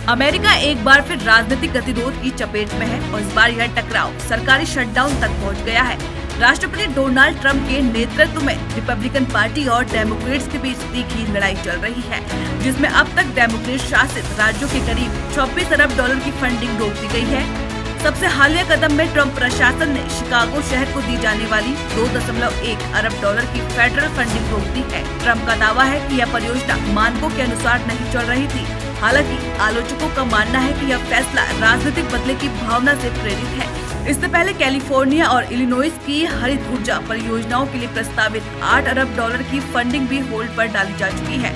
America एक बार फिर राजनीतिक गतिरोध की चपेट में है और इस बार यह टकराव सरकारी शटडाउन तक पहुंच गया है। राष्ट्रपति डोनाल्ड ट्रंप के नेतृत्व में रिपब्लिकन पार्टी और डेमोक्रेट्स के बीच तीखी लड़ाई चल रही है, जिसमें अब तक डेमोक्रेट शासित राज्यों के करीब 26 अरब डॉलर की फंडिंग रोक दी गई है। सबसे हालिया कदम में ट्रंप प्रशासन ने शिकागो शहर को दी जाने वाली 2.1 अरब डॉलर की फेडरल फंडिंग रोक दी है। ट्रंप का दावा है कि यह परियोजना मानकों के अनुसार नहीं चल रही थी। हालांकि आलोचकों का मानना है कि यह फैसला राजनीतिक बदले की भावना से प्रेरित है। इससे पहले कैलिफोर्निया और इलिनॉइस की हरित ऊर्जा परियोजनाओं के लिए प्रस्तावित 8 अरब डॉलर की फंडिंग भी होल्ड पर डाली जा चुकी है।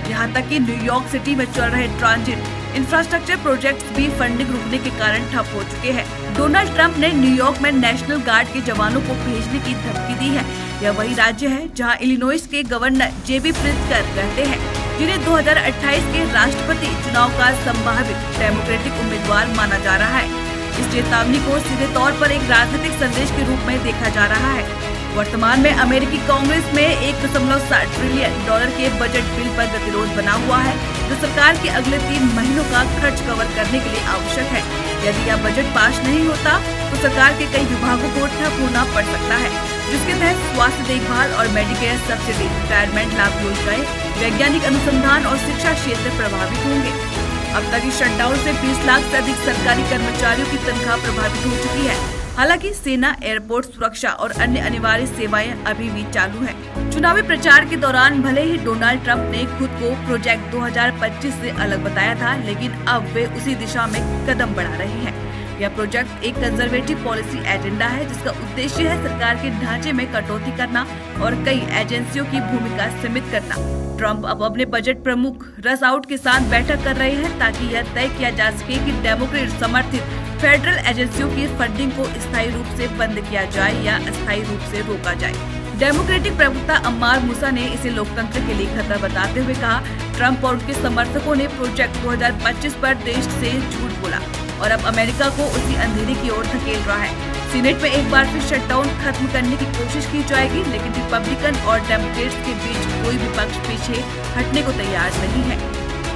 यहाँ तक कि न्यूयॉर्क सिटी में चल रहे ट्रांजिट इंफ्रास्ट्रक्चर प्रोजेक्ट्स भी फंडिंग रुकने के कारण ठप हो चुके हैं। डोनाल्ड ट्रंप ने न्यूयॉर्क में नेशनल गार्ड के जवानों को भेजने की धमकी दी है। यह वही राज्य है जहां इलिनॉइस के गवर्नर जेबी प्रित्जकर रहते हैं, जिन्हें 2028 के राष्ट्रपति चुनाव का संभावित डेमोक्रेटिक उम्मीदवार माना जा रहा है। इस चेतावनी को सीधे तौर पर एक राजनीतिक संदेश के रूप में देखा जा रहा है। वर्तमान में अमेरिकी कांग्रेस में 1.7 ट्रिलियन डॉलर के बजट बिल पर गतिरोध बना हुआ है, जो सरकार के अगले 3 महीनों का खर्च कवर करने के लिए आवश्यक है। यदि यह बजट पास नहीं होता तो सरकार के कई विभागों को ठप होना पड़ सकता है, जिसके तहत स्वास्थ्य देखभाल और मेडिकेयर सब्सिडी, रिटायरमेंट लाभ योजनाएं, वैज्ञानिक अनुसंधान और शिक्षा क्षेत्र प्रभावित होंगे। अब तक इस शटडाउन से 20 लाख से अधिक सरकारी कर्मचारियों की तनख्वाह प्रभावित हो चुकी है। हालांकि सेना, एयरपोर्ट सुरक्षा और अन्य अनिवार्य सेवाएं अभी भी चालू हैं। चुनावी प्रचार के दौरान भले ही डोनाल्ड ट्रंप ने खुद को प्रोजेक्ट 2025 से अलग बताया था, लेकिन अब वे उसी दिशा में कदम बढ़ा रहे हैं। यह प्रोजेक्ट एक कंजर्वेटिव पॉलिसी एजेंडा है, जिसका उद्देश्य है सरकार के ढांचे में कटौती करना और कई एजेंसियों की भूमिका सीमित करना। ट्रंप अब अपने बजट प्रमुख रस आउट के साथ बैठक कर रहे हैं, ताकि यह तय किया जा सके कि डेमोक्रेट समर्थित फेडरल एजेंसियों की फंडिंग को स्थायी रूप से बंद किया जाए या अस्थायी रूप से रोका जाए। डेमोक्रेटिक प्रवक्ता अम्मार मूसा ने इसे लोकतंत्र के लिए खतरा बताते हुए कहा, ट्रंप और उनके समर्थकों ने प्रोजेक्ट 2025 पर देश से झूठ बोला और अब अमेरिका को उसी अंधेरे की ओर धकेल रहा है। सीनेट में एक बार फिर शटडाउन खत्म करने की कोशिश की जाएगी, लेकिन रिपब्लिकन और डेमोक्रेट्स के बीच कोई भी पक्ष पीछे हटने को तैयार नहीं है।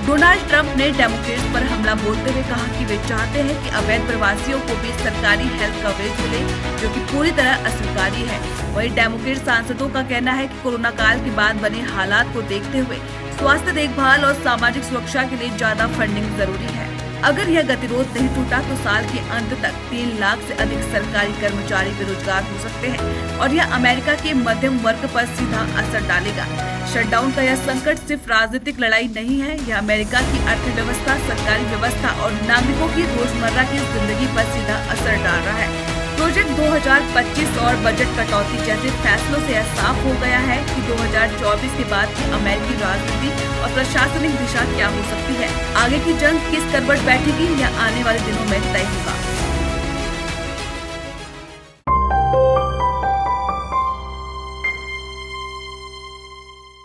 डोनाल्ड ट्रंप ने डेमोक्रेट्स पर हमला बोलते हुए कहा कि वे चाहते हैं कि अवैध प्रवासियों को भी सरकारी हेल्थ कवरेज मिले, जो कि पूरी तरह अस्वीकार्य है। वहीं डेमोक्रेट सांसदों का कहना है कि कोरोना काल के बाद बने हालात को देखते हुए स्वास्थ्य देखभाल और सामाजिक सुरक्षा के लिए ज्यादा फंडिंग जरूरी है। अगर यह गतिरोध नहीं टूटा तो साल के अंत तक 3 लाख से अधिक सरकारी कर्मचारी बेरोजगार हो सकते हैं और यह अमेरिका के मध्यम वर्ग पर सीधा असर डालेगा। शटडाउन का यह संकट सिर्फ राजनीतिक लड़ाई नहीं है, यह अमेरिका की अर्थव्यवस्था, सरकारी व्यवस्था और नागरिकों की रोजमर्रा की जिंदगी पर सीधा असर डाल रहा है। प्रोजेक्ट 2025 और बजट कटौती जैसे फैसलों से यह साफ हो गया है कि 2024 के बाद की अमेरिकी राजनीति और प्रशासनिक दिशा क्या हो सकती है। आगे की जंग किस करवट बैठेगी, यह आने वाले दिनों में तय होगा।